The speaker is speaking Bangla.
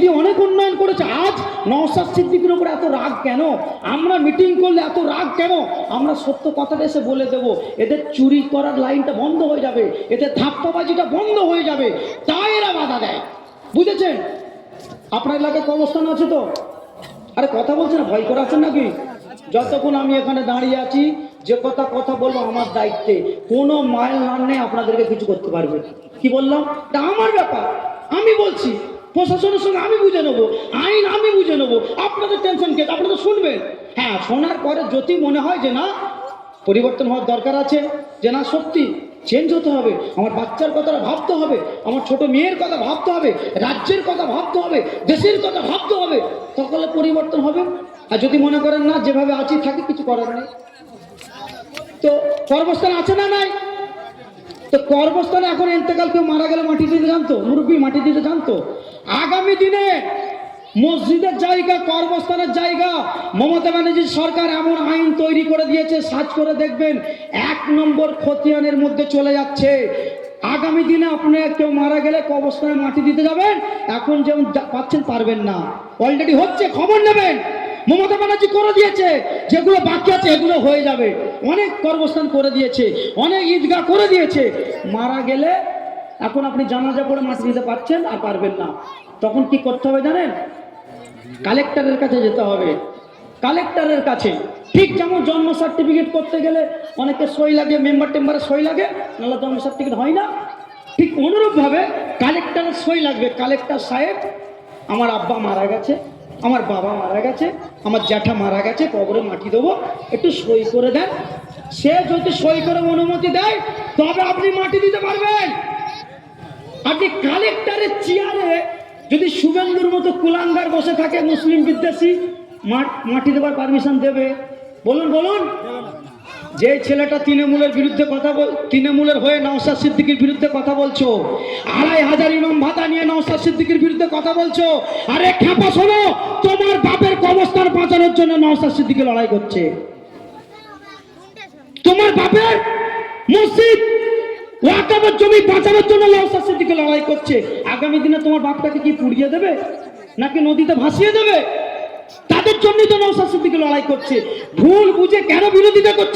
মসজিদে অনেক উন্নয়ন করেছে, আজ নওশাদ সিদ্দিকীর উপরে এত রাগ কেন? আমরা মিটিং করলে এত রাগ কেন? আমরা সত্য কথাটা এসে বলে দেব, এদের চুরি করার লাইনটা বন্ধ হয়ে যাবে, এদের ধাপ্পাবাজিটা বন্ধ হয়ে যাবে, তাই এরা বাধা দেয়। বুঝেছেন? আপনার এলাকায় কবরস্থান আছে তো? আরে কথা বলছেন না, ভয় করে আছেন নাকি? যতক্ষণ আমি এখানে দাঁড়িয়ে আছি, যে কথা বলবো আমার দায়িত্বে, কোনো মাইল নাম নেই আপনাদেরকে কিছু করতে পারবে। কি বললাম? এটা আমার ব্যাপার, আমি বলছি, প্রশাসনের সঙ্গে আমি বুঝে নেবো, আইন আমি বুঝে নেবো, আপনাদের টেনশন কে? আপনারা শুনবেন। হ্যাঁ, শোনার পরে যদি মনে হয় যে না পরিবর্তন হওয়ার দরকার আছে, যে না সত্যি চেঞ্জ হতে হবে, আমার বাচ্চার কথাটা ভাবতে হবে, আমার ছোট মেয়ের কথা ভাবতে হবে, রাজ্যের কথা ভাবতে হবে, দেশের কথা ভাবতে হবে, তখন পরিবর্তন হবে। আর যদি মনে করেন না যেভাবে আছি থাকি, কিছু করার নেই। তো কর্মস্থান আছে না নাই? তো কর্মস্থানে এখন ইন্তেকাল, কেউ মারা গেলে মাটি দিতে জানতো, মুরব্বী মাটি দিতে জানতো। আগামী দিনে মসজিদের জায়গা, কর্মস্থানের জায়গা, মমতা ব্যানার্জির সরকার এমন আইন তৈরি করে দিয়েছে, সার্চ করে দেখবেন 1 নম্বর খতিয়ানের মধ্যে চলে যাচ্ছে। আগামী দিনে আপনি কেউ মারা গেলে কবরস্থানে মাটি দিতে যাবেন, এখন যেমন পাচ্ছেন পারবেন না, অলরেডি হচ্ছে, খবর নেবেন। মমতা ব্যানার্জি করে দিয়েছে, যেগুলো বাকি আছে এগুলো হয়ে যাবে। অনেক কর্মস্থান করে দিয়েছে, অনেক ঈদগাহ করে দিয়েছে। মারা গেলে এখন আপনি জানাজা করে মাটি দিতে পারছেন আর পারবেন না, তখন কি করতে হবে জানেন? কালেক্টরের কাছে যেতে হবে, কালেক্টরের কাছে। ঠিক যেমন জন্ম সার্টিফিকেট করতে গেলে অনেকে সই লাগে, মেম্বার টেম্বারে সই লাগে, নাহলে জন্ম সার্টিফিকেট হয় না। ঠিক অনুরূপভাবে কালেক্টরের সই লাগবে। কালেক্টর সাহেব, আমার আব্বা মারা গেছে, আমার বাবা মারা গেছে, আমার জ্যাঠা মারা গেছে, কবরে মাটি দেবো, একটু সই করে দেন। সে যদি সই করে অনুমতি দেয় তবে আপনি মাটি দিতে পারবেন। আপনি কালেক্টরের চেয়ারে যদি শুভেন্দুর মতো কুলাঙ্গার বসে থাকে মুসলিম বিদ্বেষী, মাটি দেবার পারমিশন দেবে? বলুন বলুন। যে ছেলেটা তৃণমূলের বিরুদ্ধে কথা তৃণমূলের হয়ে নওশাদ সিদ্দিকীর বিরুদ্ধে কথা বলছো, 2500 ইমাম ভাতা নিয়ে নওশাদ সিদ্দিকীর বিরুদ্ধে কথা বলছো, আরে খেপা শোনো, তোমার বাপের কবরস্থান বাঁচানোর জন্য নওশাদ সিদ্দিকী লড়াই করছে। তোমার বাপের মসজিদ ওয়াকফের জমি বাঁচানোর জন্য নওশাদ সিদ্দিকী লড়াই করছে। আগামী দিনে তোমার বাপটাকে কি পুড়িয়ে দেবে নাকি নদীতে ভাসিয়ে দেবে? তাদের জন্যই তো নওশাদ সিদ্দিকী লড়াই করছে। ভুল বুঝে কেন বিরোধিতা করছে?